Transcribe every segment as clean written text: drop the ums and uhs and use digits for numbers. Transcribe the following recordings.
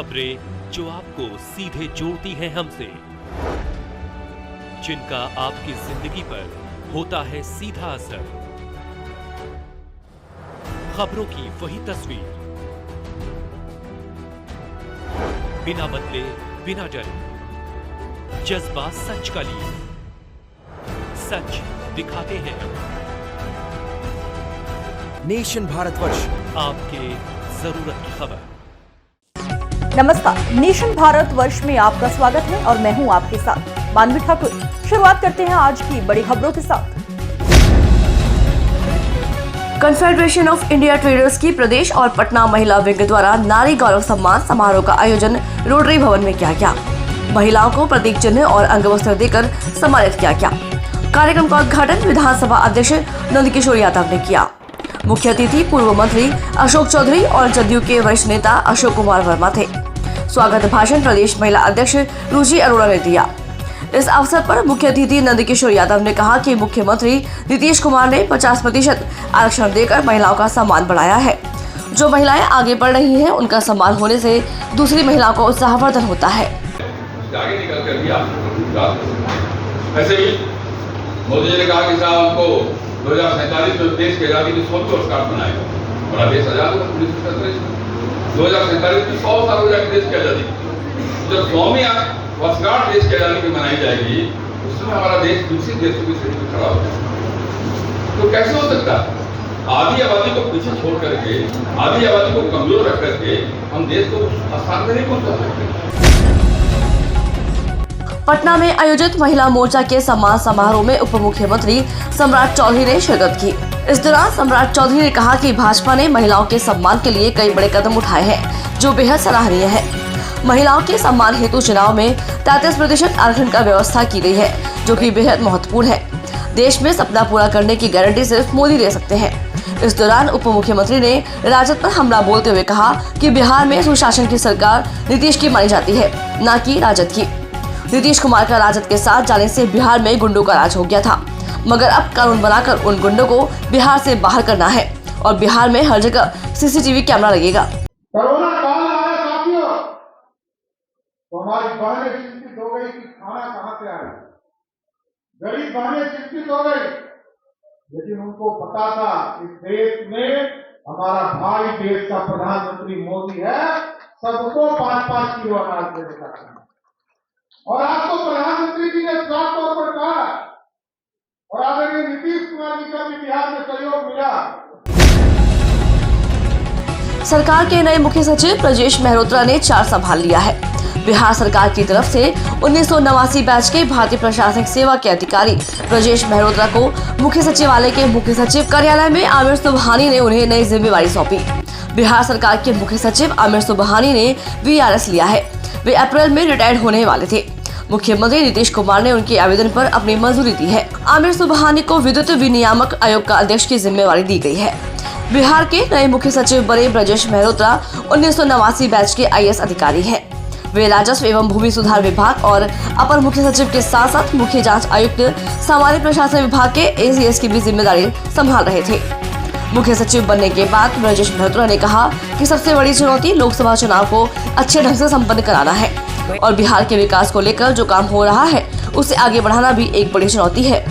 खबरें जो आपको सीधे जोड़ती हैं हमसे, जिनका आपकी जिंदगी पर होता है सीधा असर। खबरों की वही तस्वीर, बिना बदले बिना डरे, जज्बा सच का लिए, सच दिखाते हैं हम। नेशन भारतवर्ष, आपके जरूरत की खबर। नमस्कार, नेशन भारत वर्ष में आपका स्वागत है और मैं हूं आपके साथ मानवी ठाकुर। शुरुआत करते हैं आज की बड़ी खबरों के साथ। कन्फेडरेशन ऑफ इंडिया ट्रेडर्स की प्रदेश और पटना महिला विंग द्वारा नारी गौरव सम्मान समारोह का आयोजन रोटरी भवन में किया गया। महिलाओं को प्रतीक चिन्ह और अंगवस्त्र देकर सम्मानित किया गया। कार्यक्रम का उद्घाटन विधानसभा अध्यक्ष नंदकिशोर यादव ने किया। मुख्य अतिथि पूर्व मंत्री अशोक चौधरी और जदयू के वरिष्ठ नेता अशोक कुमार वर्मा थे। स्वागत भाषण प्रदेश महिला अध्यक्ष रुचि अरोड़ा ने दिया। इस अवसर पर मुख्य अतिथि नंदकिशोर यादव ने कहा कि मुख्यमंत्री नीतीश कुमार ने 50% आरक्षण देकर महिलाओं का सम्मान बढ़ाया है। जो महिलाएं आगे बढ़ रही हैं, उनका सम्मान होने से दूसरी महिलाओं को उत्साहवर्धन होता है। आगे निकल कर भी ऐसे ही मोदी जी ने कहा कि साहब हमको 2047 में देश की आजादी की 100वीं वर्षगांठ बनाएगा। हमारा देश आजाद हुआ 2047 में 100 साल हो जाएगा देश की आजादी। जब 100वीं वर्षगांठ देश की आजादी की मनाई जाएगी, उसमें हमारा देश दूसरे देशों की श्रेणी में खड़ा हो जाएगा। तो कैसे हो सकता है? आधी आबादी को पीछे छोड़ करके, आधी आबादी को कमजोर रख करके हम देश को स्थान में नहीं पहुंचा सकते। पटना में आयोजित महिला मोर्चा के सम्मान समारोह में उप मुख्यमंत्री सम्राट चौधरी ने शिरकत की। इस दौरान सम्राट चौधरी ने कहा कि भाजपा ने महिलाओं के सम्मान के लिए कई बड़े कदम उठाए हैं, जो बेहद सराहनीय है। महिलाओं के सम्मान हेतु चुनाव में 33% आरक्षण का व्यवस्था की गई है, जो कि बेहद महत्वपूर्ण है। देश में सपना पूरा करने की गारंटी सिर्फ मोदी दे सकते हैं। इस दौरान उप मुख्यमंत्री ने राजद पर हमला बोलते हुए कहा कि बिहार में सुशासन की सरकार नीतीश की मानी जाती है, न कि राजद की। नीतीश कुमार का राजद के साथ जाने से बिहार में गुंडों का राज हो गया था, मगर अब कानून बनाकर उन गुंडों को बिहार से बाहर करना है और बिहार में हर जगह सीसीटीवी कैमरा लगेगा। कोरोना काल आया साथियों, तो हमारी बहनें चिंतित हो गई कि खाना कहाँ से आए। गरीब बहनें चिंतित हो गई, लेकिन उनको पता था कि देश में हमारा भाई देश का प्रधानमंत्री मोदी है, सबको 5-5 किलो अनाज देने का काम। और आपको प्रधानमंत्री जी ने साफ तौर पर कहा, और आदरणीय नीतीश कुमार जी का भी बिहार में सहयोग मिला। सरकार के नए मुख्य सचिव ब्रजेश मेहरोत्रा ने चार्ज संभाल लिया है। बिहार सरकार की तरफ से 1989 बैच के भारतीय प्रशासनिक सेवा के अधिकारी ब्रजेश मेहरोत्रा को मुख्य सचिवालय के मुख्य सचिव कार्यालय में आमिर सुबहानी ने उन्हें नई जिम्मेवारी सौंपी। बिहार सरकार के मुख्य सचिव आमिर सुबहानी ने VRS लिया है। वे अप्रैल में रिटायर्ड होने वाले थे। मुख्यमंत्री नीतीश कुमार ने उनके आवेदन पर अपनी मंजूरी दी है। आमिर सुबहानी को विद्युत विनियामक आयोग का अध्यक्ष की जिम्मेवारी दी गई है। बिहार के नए मुख्य सचिव बने ब्रजेश मेहरोत्रा 1989 बैच के IAS अधिकारी हैं। वे राजस्व एवं भूमि सुधार विभाग और अपर मुख्य सचिव के साथ साथ मुख्य जांच आयुक्त सामान्य प्रशासन विभाग के ACS की भी जिम्मेदारी संभाल रहे थे। मुख्य सचिव बनने के बाद ब्रजेश मेहरोत्रा ने कहा कि सबसे बड़ी चुनौती लोकसभा चुनाव को अच्छे ढंग से संपन्न कराना है और बिहार के विकास को लेकर जो काम हो रहा है उसे आगे बढ़ाना भी एक बड़ी चुनौती है।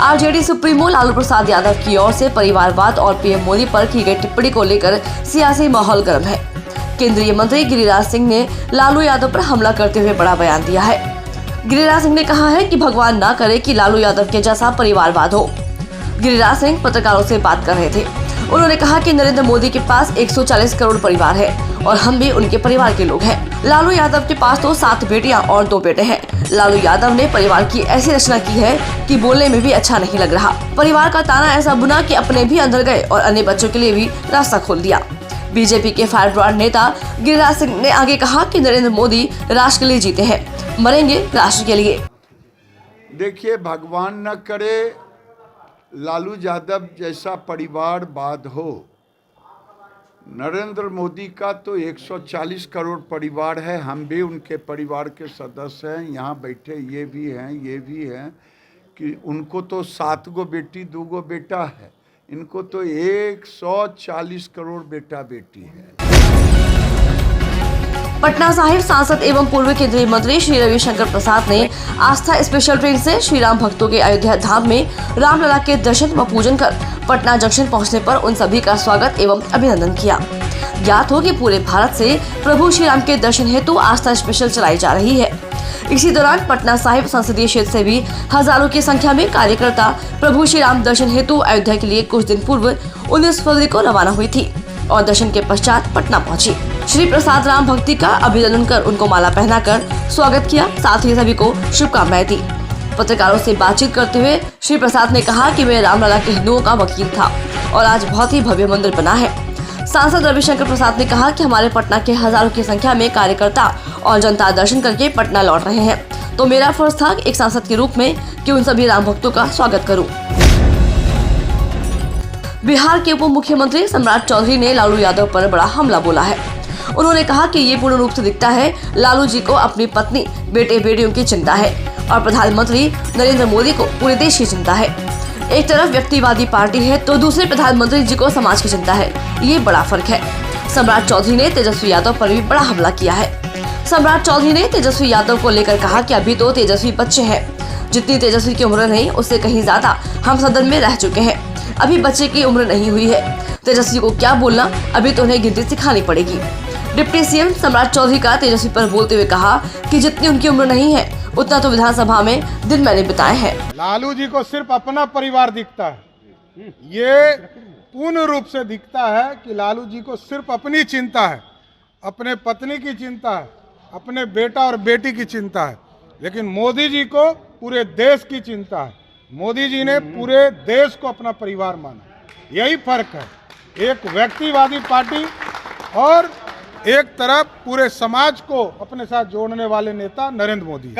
RJD सुप्रीमो लालू प्रसाद यादव की ओर से परिवारवाद और PM मोदी पर की गई टिप्पणी को लेकर सियासी माहौल गर्म है। केंद्रीय मंत्री गिरिराज सिंह ने लालू यादव पर हमला करते हुए बड़ा बयान दिया है। गिरिराज सिंह ने कहा है कि भगवान ना करे कि लालू यादव के जैसा परिवारवाद हो। गिरिराज सिंह पत्रकारों से बात कर रहे थे। उन्होंने कहा कि नरेंद्र मोदी के पास 140 करोड़ परिवार है और हम भी उनके परिवार के लोग हैं। लालू यादव के पास तो 7 बेटियां और 2 बेटे हैं। लालू यादव ने परिवार की ऐसी रचना की है कि बोलने में भी अच्छा नहीं लग रहा। परिवार का ताना ऐसा बुना कि अपने भी अंदर गए और अन्य बच्चों के लिए भी रास्ता खोल दिया। बीजेपी के फायर ब्रांड नेता गिरिराज सिंह ने आगे कहा कि नरेंद्र मोदी राष्ट्र के लिए जीते हैं, मरेंगे राष्ट्र के लिए। देखिए, भगवान न करे लालू यादव जैसा परिवारवाद हो। नरेंद्र मोदी का तो 140 करोड़ परिवार है, हम भी उनके परिवार के सदस्य हैं। यहाँ बैठे ये भी हैं कि उनको तो 7 गो बेटी 2 गो बेटा है, इनको तो 140 करोड़ बेटा बेटी है। पटना साहिब सांसद एवं पूर्व केंद्रीय मंत्री श्री रविशंकर प्रसाद ने आस्था स्पेशल ट्रेन से श्री राम भक्तों के अयोध्या धाम में रामलला के दर्शन व पूजन कर पटना जंक्शन पहुंचने पर उन सभी का स्वागत एवं अभिनंदन किया। ज्ञात हो कि पूरे भारत से प्रभु श्री राम के दर्शन हेतु आस्था स्पेशल चलाई जा रही है। इसी दौरान पटना साहिब संसदीय क्षेत्र से भी हजारों की संख्या में कार्यकर्ता प्रभु श्री राम दर्शन हेतु अयोध्या के लिए कुछ दिन पूर्व 19 फरवरी को रवाना हुई थी और दर्शन के पश्चात पटना पहुंची। श्री प्रसाद राम भक्ति का अभिनंदन कर उनको माला पहनाकर स्वागत किया, साथ ही सभी को शुभकामनाएं दी। पत्रकारों से बातचीत करते हुए श्री प्रसाद ने कहा कि मैं रामलला के हिंदुओं का वकील था और आज बहुत ही भव्य मंदिर बना है। सांसद रविशंकर प्रसाद ने कहा कि हमारे पटना के हजारों की संख्या में कार्यकर्ता और जनता दर्शन करके पटना लौट रहे हैं, तो मेरा फर्ज था एक सांसद के रूप में कि उन सभी राम भक्तों का स्वागत करूं। बिहार के उप मुख्यमंत्री सम्राट चौधरी ने लालू यादव पर बड़ा हमला बोला है। उन्होंने कहा कि ये पूर्ण रूप से दिखता है लालू जी को अपनी पत्नी, बेटे बेटियों की चिंता है और प्रधानमंत्री नरेंद्र मोदी को पूरे देश की चिंता है। एक तरफ व्यक्तिवादी पार्टी है तो दूसरे प्रधानमंत्री जी को समाज की चिंता है, ये बड़ा फर्क है। सम्राट चौधरी ने तेजस्वी यादव पर भी बड़ा हमला किया है। सम्राट चौधरी ने तेजस्वी यादव को लेकर कहा कि अभी तो तेजस्वी बच्चे हैं, जितनी तेजस्वी की उम्र नहीं उससे कहीं ज्यादा हम सदन में रह चुके हैं, अभी बच्चे की उम्र नहीं हुई है। तेजस्वी को क्या बोलना, अभी तो उन्हें गिनती सिखानी पड़ेगी। डिप्टी सीएम सम्राट चौधरी का तेजस्वी पर बोलते हुए कहा कि जितनी उनकी उम्र नहीं है उतना तो विधानसभा में दिन मैंने बिताए हैं। लालू जी को सिर्फ अपना परिवार दिखता है, ये पूर्ण रूप से दिखता है कि लालू जी को सिर्फ अपनी चिंता है, अपने पत्नी की चिंता है, अपने बेटा और बेटी की चिंता है, लेकिन मोदी जी को पूरे देश की चिंता है। मोदी जी ने पूरे देश को अपना परिवार माना, यही फर्क है। एक व्यक्तिवादी पार्टी और एक तरफ पूरे समाज को अपने साथ जोड़ने वाले नेता नरेंद्र मोदी।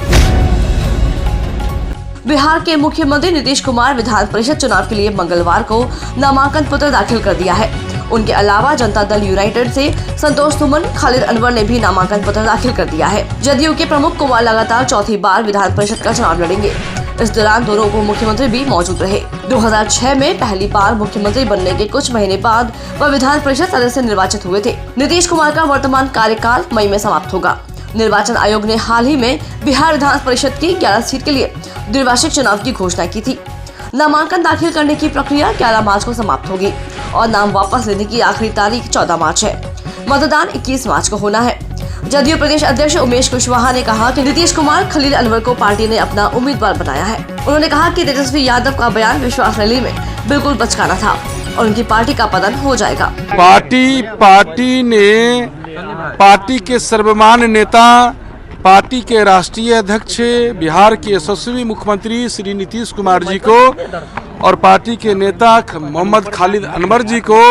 बिहार के मुख्यमंत्री नीतीश कुमार विधान परिषद चुनाव के लिए मंगलवार को नामांकन पत्र दाखिल कर दिया है। उनके अलावा जनता दल यूनाइटेड से संतोष सुमन, खालिद अनवर ने भी नामांकन पत्र दाखिल कर दिया है। जदयू के प्रमुख कुमार लगातार चौथी बार विधान परिषद का चुनाव लड़ेंगे। इस दौरान दोनों उप मुख्यमंत्री भी मौजूद रहे। 2006 में पहली बार मुख्यमंत्री बनने के कुछ महीने बाद वह विधान परिषद सदस्य निर्वाचित हुए थे। नीतीश कुमार का वर्तमान कार्यकाल मई में समाप्त होगा। निर्वाचन आयोग ने हाल ही में बिहार विधान परिषद की 11 सीट के लिए द्विवार्षिक चुनाव की घोषणा की थी। नामांकन दाखिल करने की प्रक्रिया 11 मार्च को समाप्त होगी और नाम वापस लेने की आखिरी तारीख 14 मार्च है। मतदान 21 मार्च को होना है। जदयू प्रदेश अध्यक्ष उमेश कुशवाहा ने कहा कि नीतीश कुमार, खलील अनवर को पार्टी ने अपना उम्मीदवार बनाया है। उन्होंने कहा कि तेजस्वी यादव का बयान विश्वास रैली में बिल्कुल बचकाना था और उनकी पार्टी का पतन हो जाएगा। पार्टी ने पार्टी के सर्वमान्य नेता, पार्टी के राष्ट्रीय अध्यक्ष, बिहार के यशस्वी मुख्यमंत्री श्री नीतीश कुमार जी को और पार्टी के नेता मोहम्मद खालिद अनवर जी को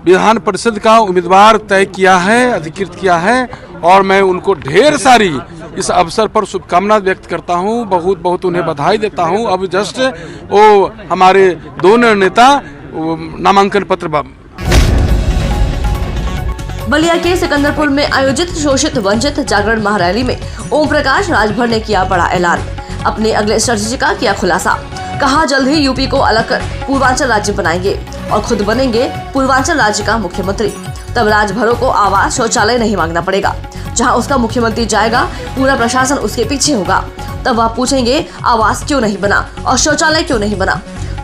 विधान परिषद का उम्मीदवार तय किया है, अधिकृत किया है और मैं उनको ढेर सारी इस अवसर पर शुभकामना व्यक्त करता हूं, बहुत बहुत उन्हें बधाई देता हूं। अब जस्ट वो हमारे दोनों नेता नामांकन पत्र बलिया के सिकंदरपुर में आयोजित शोषित वंचित जागरण महारैली में ओम प्रकाश राजभर ने किया बड़ा ऐलान। अपने अगले स्ट्रेटेजी का किया खुलासा। कहा जल्द ही यूपी को अलग कर पूर्वांचल राज्य बनाएंगे और खुद बनेंगे पूर्वांचल राज्य का मुख्यमंत्री। तब राजभरों को आवास, शौचालय नहीं मांगना पड़ेगा। जहां उसका मुख्यमंत्री जाएगा पूरा प्रशासन उसके पीछे होगा। तब वह पूछेंगे आवास क्यों नहीं बना और शौचालय क्यों नहीं बना।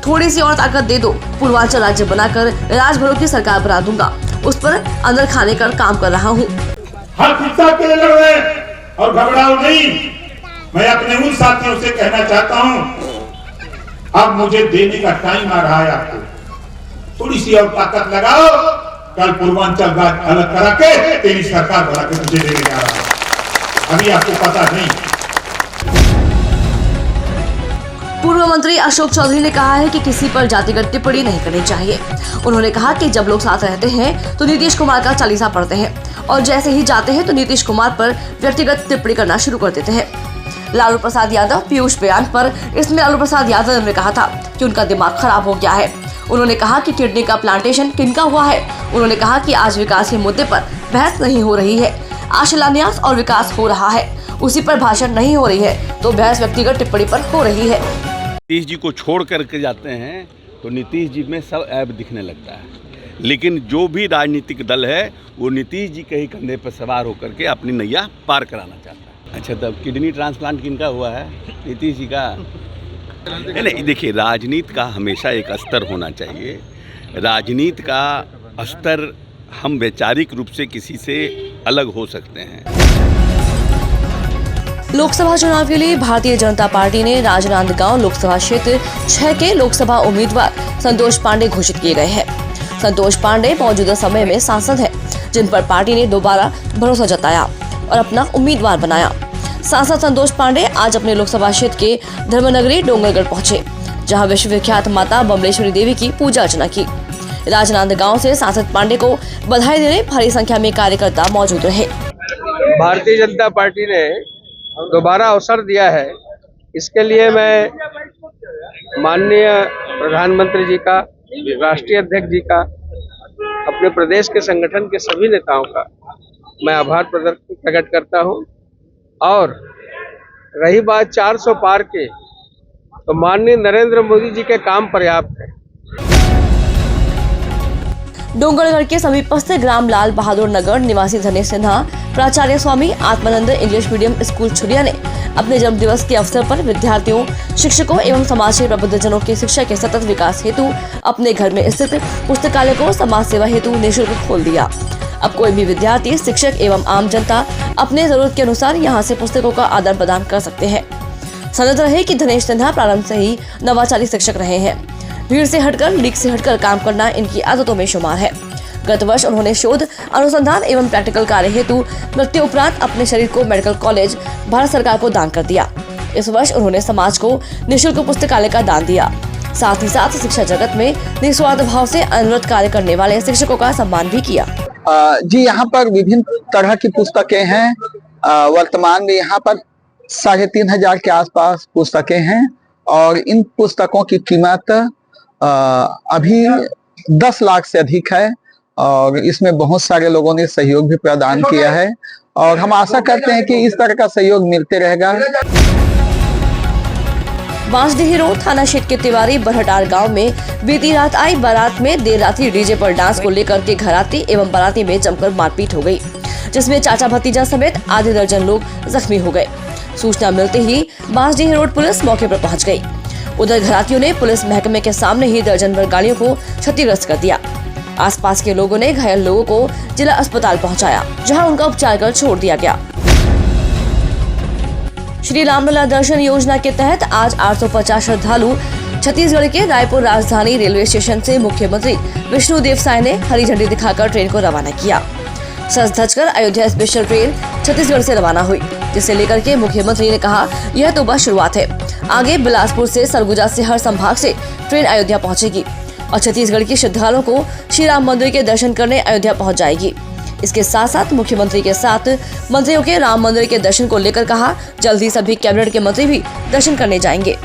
थोड़ी सी और ताकत दे दो, पूर्वांचल राज्य बनाकर राजभरों की सरकार बना दूंगा। उस पर अंदर खाने का काम कर रहा हूँ। हर शिक्षा के लिए लड़ रहे और घबराओ नहीं। मैं अपने उन साथियों से कहना चाहता हूँ, अब मुझे देने का टाइम आ रहा है। आपको थोड़ी सी और ताकत लगाओ, कल पूर्वांचल राज्य अलग करा के तेरी सरकार बना के तुझे देने जा रहा है। अभी आपको पता नहीं। पूर्व मंत्री अशोक चौधरी ने कहा है कि किसी पर जातिगत टिप्पणी नहीं करनी चाहिए। उन्होंने कहा कि जब लोग साथ रहते हैं तो नीतीश कुमार का चालीसा पढ़ते हैं और जैसे ही जाते हैं तो नीतीश कुमार पर व्यक्तिगत टिप्पणी करना शुरू कर देते हैं। लालू प्रसाद यादव पीयूष बयान पर इसमें लालू प्रसाद यादव ने कहा था कि उनका दिमाग खराब हो गया है। उन्होंने कहा कि किडनी का प्लांटेशन किनका हुआ है। उन्होंने कहा कि आज विकास के मुद्दे पर बहस नहीं हो रही है, आज शिलान्यास और विकास हो रहा है, उसी पर भाषण नहीं हो रही है, तो बहस व्यक्तिगत टिप्पणी पर हो रही है। नीतीश जी को छोड़ करके जाते हैं तो नीतीश जी में सब ऐब दिखने लगता है। लेकिन जो भी राजनीतिक दल है वो नीतीश जी के ही कंधे पर सवार होकर के अपनी नैया पार कराना चाहता है। अच्छा, तब किडनी ट्रांसप्लांट किनका हुआ है? नीतीश जी का। नहीं, देखिए, राजनीति का हमेशा एक स्तर होना चाहिए। राजनीति का स्तर हम वैचारिक रूप से किसी से अलग हो सकते हैं। लोकसभा चुनाव के लिए भारतीय जनता पार्टी ने राजनांदगांव लोकसभा क्षेत्र 6 के लोकसभा उम्मीदवार संतोष पांडे घोषित किए गए हैं। संतोष पांडे मौजूदा समय में सांसद हैं, जिन पर पार्टी ने दोबारा भरोसा जताया और अपना उम्मीदवार बनाया। सांसद संतोष पांडे आज अपने लोकसभा क्षेत्र के धर्मनगरी डोंगरगढ़ पहुंचे, जहां विश्वविख्यात माता बमलेश्वरी देवी की पूजा अर्चना की। राजनांदगांव से सांसद पांडे को बधाई देने भारी संख्या में कार्यकर्ता मौजूद रहे। भारतीय जनता पार्टी ने दोबारा अवसर दिया है, इसके लिए मैं माननीय प्रधानमंत्री जी का, राष्ट्रीय अध्यक्ष जी का, अपने प्रदेश के संगठन के सभी नेताओं का मैं आभार प्रकट करता हूं। और रही बात 400 पार के, तो माननीय नरेंद्र मोदी जी के काम पर्याप्त है। डोंगरगढ़ के समीपस्थ ग्राम लाल बहादुर नगर निवासी धनेश सिन्हा प्राचार्य Swami Atmanand English medium school Chhuriya ने अपने जन्म दिवस के अवसर पर विद्यार्थियों, शिक्षकों एवं समाज के प्रबुद्धजनों की शिक्षा के सतत विकास हेतु अपने घर में स्थित पुस्तकालय को समाज सेवा हेतु निःशुल्क खोल दिया। अब कोई भी विद्यार्थी, शिक्षक एवं आम जनता अपने जरूरत के अनुसार यहाँ से पुस्तकों का आदान प्रदान कर सकते हैं। सनद रहे कि धनेश सिन्हा प्रारंभ से ही नवाचारी शिक्षक रहे हैं। भीड़ से हटकर, लीक से हटकर काम करना इनकी आदतों में शुमार है। गत वर्ष उन्होंने शोध, अनुसंधान एवं प्रैक्टिकल कार्य हेतु मृत्यु उपरांत अपने शरीर को मेडिकल कॉलेज भारत सरकार को दान कर दिया। इस वर्ष उन्होंने समाज को निःशुल्क पुस्तकालय का दान दिया। साथ ही साथ शिक्षा जगत में निस्वार्थ भाव से अनवरत कार्य करने वाले शिक्षकों का सम्मान भी किया। जी, यहाँ पर विभिन्न तरह की पुस्तकें हैं। वर्तमान में यहाँ पर 3500 के आसपास पुस्तकें हैं और इन पुस्तकों की कीमत अभी 10 लाख से अधिक है और इसमें बहुत सारे लोगों ने सहयोग भी प्रदान किया है और हम आशा करते हैं कि इस तरह का सहयोग मिलते रहेगा। बांसडीह रोड थाना क्षेत्र के तिवारी बरहटार गांव में बीती रात आई बारात में देर रात्रि डीजे पर डांस को लेकर के घराती एवं बाराती में जमकर मारपीट हो गई, जिसमें चाचा भतीजा समेत आधे दर्जन लोग जख्मी हो गए। सूचना मिलते ही बांसडीह रोड पुलिस मौके पर पहुंच गई। उधर घरातियों ने पुलिस महकमे के सामने ही दर्जन भर गाड़ियों को क्षतिग्रस्त कर दिया। आसपास के लोगों ने घायल लोगों को जिला अस्पताल पहुंचाया, जहां उनका उपचार कर छोड़ दिया गया। श्री रामलला दर्शन योजना के तहत आज 850 श्रद्धालु छत्तीसगढ़ के रायपुर राजधानी रेलवे स्टेशन से मुख्यमंत्री विष्णुदेव साय ने हरी झंडी दिखाकर ट्रेन को रवाना किया। सज धज कर अयोध्या स्पेशल ट्रेन छत्तीसगढ़ से रवाना हुई, जिसे लेकर के मुख्यमंत्री ने कहा, यह तो बस शुरुआत है, आगे बिलासपुर से, सरगुजा से, हर संभाग से ट्रेन अयोध्या पहुंचेगी और छत्तीसगढ़ के श्रद्धालुओं को श्री राम मंदिर के दर्शन करने अयोध्या पहुंच जाएगी। इसके साथ साथ मुख्यमंत्री के साथ मंत्रियों के राम मंदिर के दर्शन को लेकर कहा, जल्द ही सभी कैबिनेट के मंत्री भी दर्शन करने जाएंगे।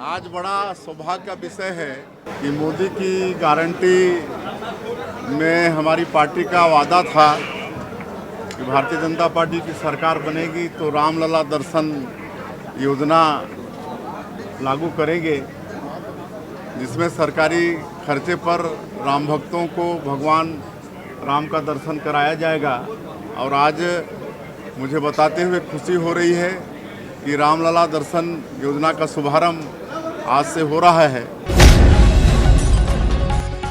आज बड़ा सौभाग्य का विषय है कि मोदी की गारंटी में हमारी पार्टी का वादा था कि भारतीय जनता पार्टी की सरकार बनेगी तो रामलला दर्शन योजना लागू करेंगे, जिसमें सरकारी खर्चे पर राम भक्तों को भगवान राम का दर्शन कराया जाएगा। और आज मुझे बताते हुए खुशी हो रही है कि रामलला दर्शन योजना का शुभारंभ आज से हो रहा है।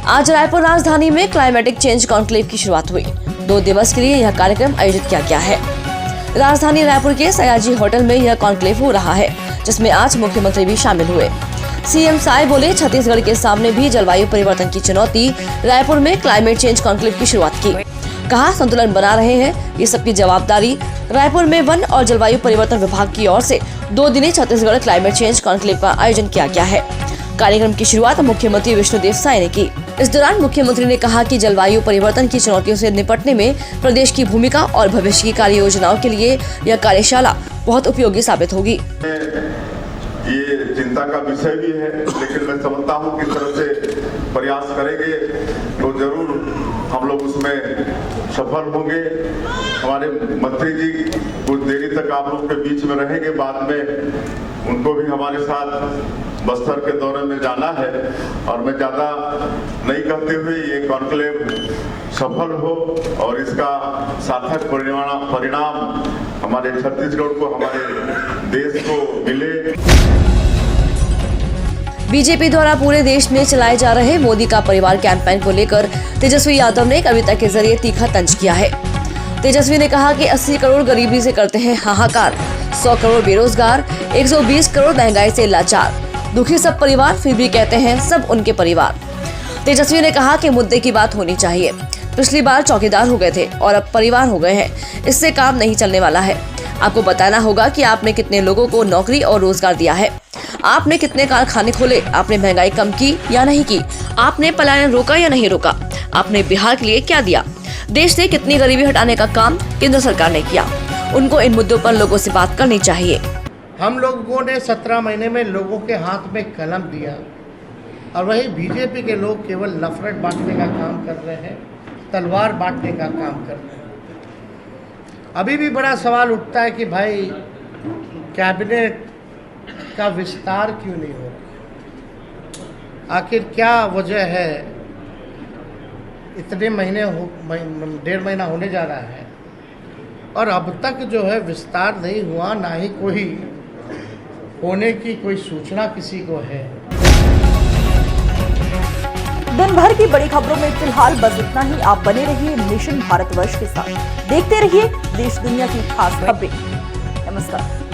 आज रायपुर राजधानी में क्लाइमेटिक चेंज कॉन्क्लेव की शुरुआत हुई। 2 दिवस के लिए यह कार्यक्रम आयोजित किया गया है। राजधानी रायपुर के सयाजी होटल में यह कॉन्क्लेव हो रहा है, जिसमें आज मुख्यमंत्री भी शामिल हुए। सीएम साय बोले, छत्तीसगढ़ के सामने भी जलवायु परिवर्तन की चुनौती, रायपुर में क्लाइमेट चेंज कॉन्क्लेव की शुरुआत की। कहा, संतुलन बना रहे हैं, ये सबकी जवाबदारी। रायपुर में वन और जलवायु परिवर्तन विभाग की ओर से 2 दिनी छत्तीसगढ़ क्लाइमेट चेंज कॉन्क्लेव का आयोजन किया गया है। कार्यक्रम की शुरुआत मुख्यमंत्री विष्णुदेव साय ने की। इस दौरान मुख्यमंत्री ने कहा कि जलवायु परिवर्तन की चुनौतियों से निपटने में प्रदेश की भूमिका और भविष्य की कार्य योजनाओं के लिए यह कार्यशाला बहुत उपयोगी साबित होगी। ये चिंता का विषय भी है, लेकिन मैं समझता हूँ किस तरह से प्रयास करेंगे तो जरूर हम लोग उसमें सफल होंगे। हमारे मंत्री जी कुछ देरी तक आप लोग के बीच में रहेंगे, बाद में उनको भी हमारे साथ बस्तर के दौरे में जाना है और मैं ज़्यादा नहीं कहते हुए ये कॉन्क्लेव सफल हो और इसका सार्थक परिणाम हमारे छत्तीसगढ़ को, हमारे देश को मिले। बीजेपी द्वारा पूरे देश में चलाए जा रहे मोदी का परिवार कैंपेन को लेकर तेजस्वी यादव ने कविता के जरिए तीखा तंज किया है। तेजस्वी ने कहा कि 80 करोड़ गरीबी से करते हैं हाहाकार, 100 करोड़ बेरोजगार, 120 करोड़ महंगाई से लाचार, दुखी सब परिवार, फिर भी कहते हैं सब उनके परिवार। तेजस्वी ने कहा कि मुद्दे की बात होनी चाहिए। पिछली बार चौकीदार हो गए थे और अब परिवार हो गए हैं, इससे काम नहीं चलने वाला है। आपको बताना होगा कि आपने कितने लोगों को नौकरी और रोजगार दिया है, आपने कितने कारखाने खोले, आपने महंगाई कम की या नहीं की, आपने पलायन रोका या नहीं रोका, आपने बिहार के लिए क्या दिया, देश से कितनी गरीबी हटाने का काम केंद्र सरकार ने किया। उनको इन मुद्दों पर लोगों से बात करनी चाहिए। हम लोगों ने 17 महीने में लोगों के हाथ में कलम दिया और वही बीजेपी के लोग केवल नफरत बांटने का काम कर रहे हैं, तलवार बांटने का काम कर रहे हैं। अभी भी बड़ा सवाल उठता है कि भाई कैबिनेट का विस्तार क्यों नहीं हो रहा, आखिर क्या वजह है। इतने महीने 1.5 महीना होने जा रहा है और अब तक जो है विस्तार नहीं हुआ, ना ही कोई होने की कोई सूचना किसी को है। दिन भर की बड़ी खबरों में फिलहाल बस इतना ही। आप बने रहिए नेशन भारतवर्ष के साथ, देखते रहिए देश दुनिया की खास खबरें। नमस्कार।